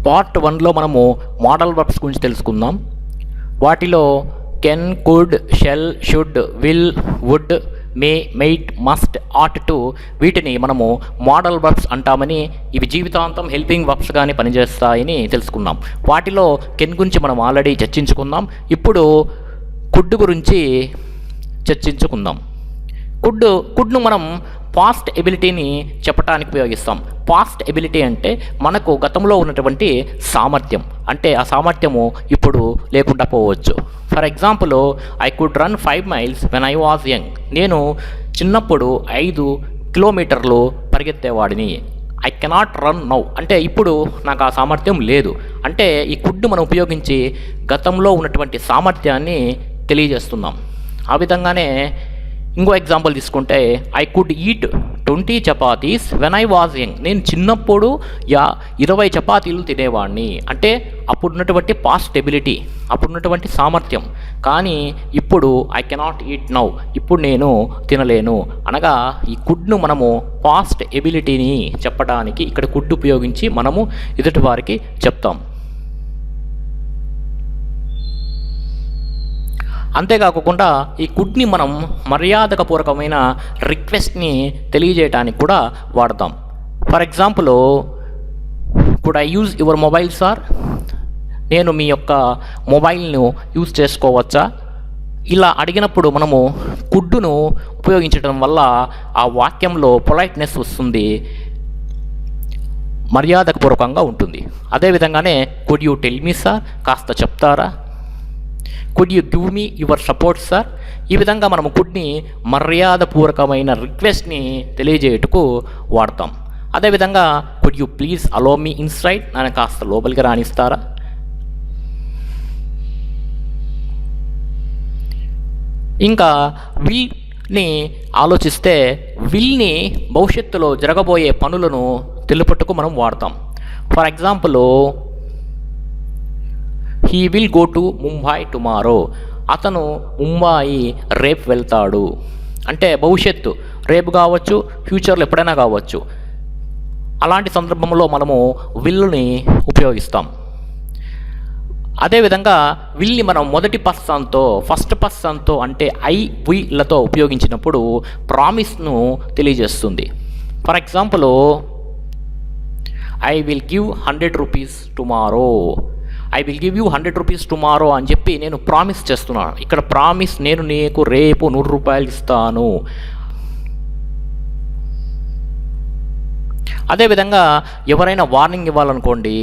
Part 1లో మనము modal verbs గురించి తెలుసుకుందాం. వాటిలో can, could, shall, should, will, would, may, might, must, ought to వీటిని మనము మోడల్ వర్బ్స్ అంటామని, ఇవి జీవితాంతం హెల్పింగ్ వర్బ్స్ కానీ పనిచేస్తాయని తెలుసుకున్నాం. వాటిలో కెన్ గురించి మనం ఆల్రెడీ చర్చించుకుందాం. ఇప్పుడు కుడ్ గురించి చర్చించుకుందాం. కుడ్ను మనం పాస్ట్ ఎబిలిటీని చెప్పడానికి ఉపయోగిస్తాం. పాస్ట్ ఎబిలిటీ అంటే మనకు గతంలో ఉన్నటువంటి సామర్థ్యం, అంటే ఆ సామర్థ్యము ఇప్పుడు లేకుండా పోవచ్చు. For example, I could run 5 miles when I was young. నేను చిన్నప్పుడు 5 కిలోమీటర్లు పరిగెత్తేవాడిని. ఐ కెనాట్ రన్ నౌ అంటే ఇప్పుడు నాకు ఆ సామర్థ్యం లేదు. అంటే ఈ కుడ్ మనం ఉపయోగించి గతంలో ఉన్నటువంటి సామర్థ్యాన్ని తెలియజేస్తున్నాం. ఆ విధంగానే ఇంకో ఎగ్జాంపుల్ తీసుకుంటే, I could eat 20 chapatis when I was young. నేను చిన్నప్పుడు 20 చపాతీలు తినేవాడిని. అంటే అప్పుడున్నటువంటి పాస్ట్ ఎబిలిటీ, అప్పుడున్నటువంటి సామర్థ్యం. కానీ ఇప్పుడు ఐ కెనాట్ ఈట్ నౌ, ఇప్పుడు నేను తినలేను. అనగా ఈ కుడ్ను మనము పాస్ట్ ఎబిలిటీని చెప్పడానికి ఇక్కడ కుడ్ ఉపయోగించి మనము ఎదుటి వారికి చెప్తాం. అంతేకాకుండా ఈ కుడ్ని మనం మర్యాదకపూర్వకమైన రిక్వెస్ట్ని తెలియజేయడానికి కూడా వాడతాం. For example, could I use your mobile sir? నేను మీ యొక్క మొబైల్ను యూజ్ చేసుకోవచ్చా? ఇలా అడిగినప్పుడు మనము కుడ్డును ఉపయోగించడం వల్ల ఆ వాక్యంలో పొలైట్నెస్ వస్తుంది, మర్యాదకపూర్వకంగా ఉంటుంది. అదేవిధంగానే could you tell me sir? కాస్త చెప్తారా? Could you give me your support sir? ఈ విధంగా మనము కుడ్ని మర్యాదపూర్వకమైన రిక్వెస్ట్ని తెలియజేయటకు వాడతాం. అదేవిధంగా could you please allow me inside? నన్ను కాస్త లోపలికి రాణిస్తారా? ఇంకా విల్ని ఆలోచిస్తే, విల్ని భవిష్యత్తులో జరగబోయే పనులను తెలుపుటకు మనం వాడతాం. For example, he will go to Mumbai tomorrow. అతను ముంబాయి రేపు వెళ్తాడు. అంటే భవిష్యత్తు, రేపు కావచ్చు, ఫ్యూచర్లో ఎప్పుడైనా కావచ్చు. అలాంటి సందర్భంలో మనము విల్ని ఉపయోగిస్తాం. అదేవిధంగా విల్ని మనం మొదటి పర్సన్తో, ఫస్ట్ పర్సన్తో అంటే ఐ, వీలతో ఉపయోగించినప్పుడు ప్రామిస్ను తెలియజేస్తుంది. For example, I will give 100 rupees tomorrow. I will give you 100 rupees tomorrow అని చెప్పి నేను ప్రామిస్ చేస్తున్నాను. ఇక్కడ ప్రామిస్, నేను నీకు రేపు 100 రూపాయలు ఇస్తాను. అదేవిధంగా ఎవరైనా వార్నింగ్ ఇవ్వాలనుకోండి,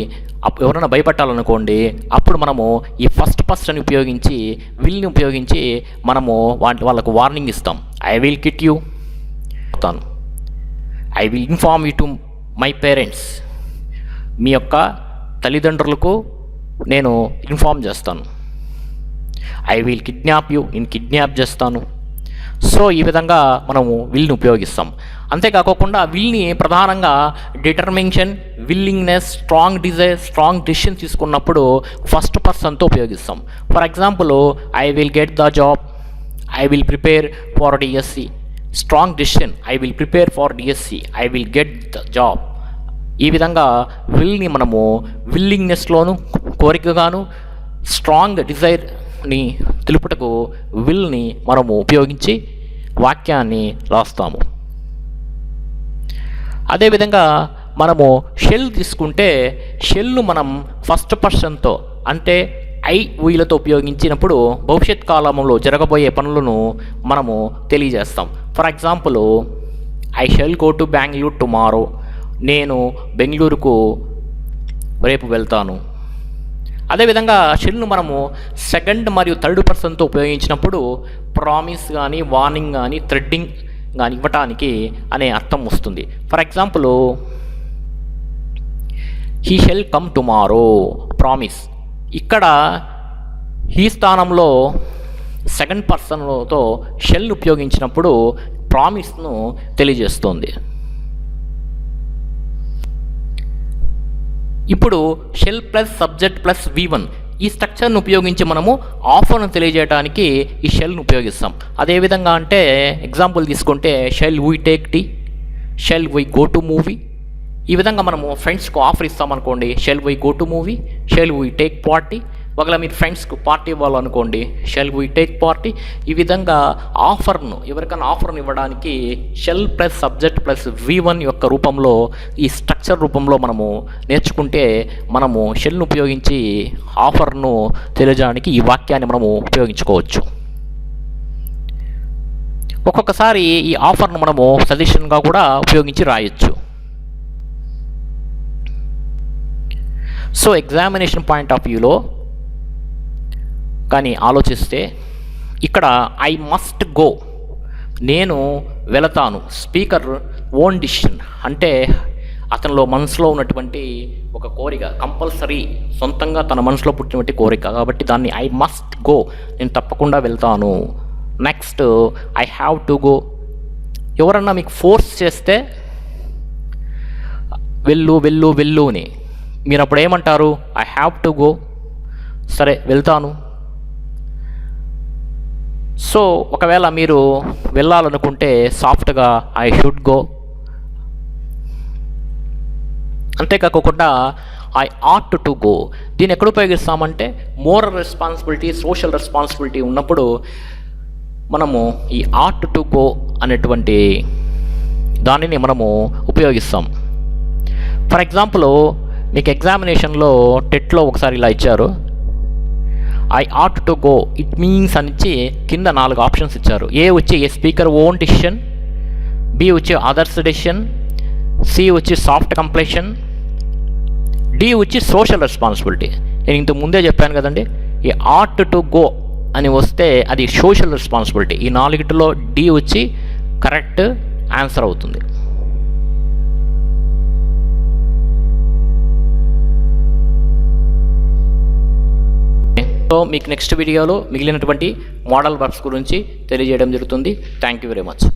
ఎవరైనా భయపెట్టాలనుకోండి, అప్పుడు మనము ఈ ఫస్ట్ పర్సన్ ఉపయోగించి, విల్ని ఉపయోగించి మనము వాళ్ళకు వార్నింగ్ ఇస్తాం. ఐ విల్ కిట్ యూ చెప్తాను. I will inform you to my parents. మీ యొక్క తల్లిదండ్రులకు నేను ఇన్ఫార్మ్ చేస్తాను. ఐ విల్ కిడ్నాప్ యూ, నేను కిడ్నాప్ చేస్తాను. సో ఈ విధంగా మనము విల్ని ఉపయోగిస్తాం. అంతేకాకుండా విల్ని ప్రధానంగా determination, willingness, strong desire, strong decision తీసుకున్నప్పుడు ఫస్ట్ పర్సన్తో ఉపయోగిస్తాం. For example, I will get the job, I will prepare for DSC. Strong decision, I will prepare for DSC, I will get the job. ఈ విధంగా విల్ని మనము విల్లింగ్నెస్లోను, కోరికగాను, strong డిజైర్ని తెలుపుటకు విల్ని మనము ఉపయోగించి వాక్యాన్ని రాస్తాము. అదేవిధంగా మనము షెల్ తీసుకుంటే, షెల్ను మనం ఫస్ట్ పర్సన్తో అంటే ఐ, వీలతో ఉపయోగించినప్పుడు భవిష్యత్ కాలంలో జరగబోయే పనులను మనము తెలియజేస్తాం. For example, I shall go to Bengaluru tomorrow. నేను బెంగళూరుకు రేపు వెళ్తాను. అదేవిధంగా షెల్ను మనము సెకండ్ మరియు థర్డ్ పర్సన్తో ఉపయోగించినప్పుడు ప్రామిస్ కానీ, వార్నింగ్ కానీ, థ్రెడ్డింగ్ కానీ ఇవ్వటానికి అనే అర్థం వస్తుంది. For example, he shall come tomorrow, promise. ఇక్కడ ఈ స్థానంలో సెకండ్ పర్సన్తో షెల్ను ఉపయోగించినప్పుడు ప్రామిస్ను తెలియజేస్తుంది. ఇప్పుడు shall plus subject plus V1 ఈ స్ట్రక్చర్ను ఉపయోగించి మనము ఆఫర్ను తెలియజేయడానికి ఈ షెల్ను ఉపయోగిస్తాం. అదేవిధంగా అంటే ఎగ్జాంపుల్ తీసుకుంటే, shall we take tea, shall we go to movie, ఈ విధంగా మనము ఫ్రెండ్స్కు ఆఫర్ ఇస్తామనుకోండి, shall we go to movie, shall we take party. ఒకవేళ మీరు ఫ్రెండ్స్కు పార్టీ ఇవ్వాలనుకోండి, షెల్ వీ టేక్ పార్టీ. ఈ విధంగా ఆఫర్ను ఎవరికైనా ఆఫర్ను ఇవ్వడానికి shall plus subject plus V1 యొక్క రూపంలో, ఈ స్ట్రక్చర్ రూపంలో మనము నేర్చుకుంటే మనము షెల్ను ఉపయోగించి ఆఫర్ను తెలియజేయడానికి ఈ వాక్యాన్ని మనము ఉపయోగించుకోవచ్చు. ఒక్కొక్కసారి ఈ ఆఫర్ను మనము సజెషన్గా కూడా ఉపయోగించి రాయొచ్చు. సో ఎగ్జామినేషన్ పాయింట్ ఆఫ్ వ్యూలో కానీ ఆలోచిస్తే ఇక్కడ ఐ మస్ట్ గో, నేను వెళతాను, స్పీకర్ ఓన్ డిసిషన్ అంటే అతనిలో మనసులో ఉన్నటువంటి ఒక కోరిక, కంపల్సరీ సొంతంగా తన మనసులో పుట్టినటువంటి కోరిక, కాబట్టి దాన్ని ఐ మస్ట్ గో, నేను తప్పకుండా వెళ్తాను. Next I have to go, ఎవరన్నా మీకు ఫోర్స్ చేస్తే వెళ్ళు వెళ్ళు వెళ్ళు అని, మీరు అప్పుడు ఏమంటారు? ఐ హ్యావ్ టు గో, సరే వెళ్తాను. సో ఒకవేళ మీరు వెళ్ళాలనుకుంటే సాఫ్ట్గా ఐ షుడ్ గో. అంతేకాకుండా ఐ ఆట్ టు గో, దీన్ని ఎక్కడ ఉపయోగిస్తామంటే మోరల్ రెస్పాన్సిబిలిటీ, సోషల్ రెస్పాన్సిబిలిటీ ఉన్నప్పుడు మనము ఈ ఆట్ టు గో అనేటువంటి దానిని మనము ఉపయోగిస్తాం. ఫర్ ఎగ్జాంపుల్ మీకు ఎగ్జామినేషన్లో టెట్లో ఒకసారి ఇలా ఇచ్చారు, I ought to go, it means అని ఇచ్చి కింద 4 ఆప్షన్స్ ఇచ్చారు. ఏ వచ్చి ఏ స్పీకర్ ఓన్ డిసిషన్, బి వచ్చి అదర్స్ డిసిషన్, సి వచ్చి సాఫ్ట్ కంప్లీషన్, డి వచ్చి సోషల్ రెస్పాన్సిబిలిటీ. నేను ఇంతకు ముందే చెప్పాను కదండి, ఈ ఆట్ టు గో అని వస్తే అది సోషల్ రెస్పాన్సిబిలిటీ. ఈ 4టిలో డి వచ్చి కరెక్ట్ ఆన్సర్ అవుతుంది. సో మీకు నెక్స్ట్ వీడియోలో మిగిలినటువంటి మోడల్ వర్బ్స్ గురించి తెలియజేయడం జరుగుతుంది. Thank you very much.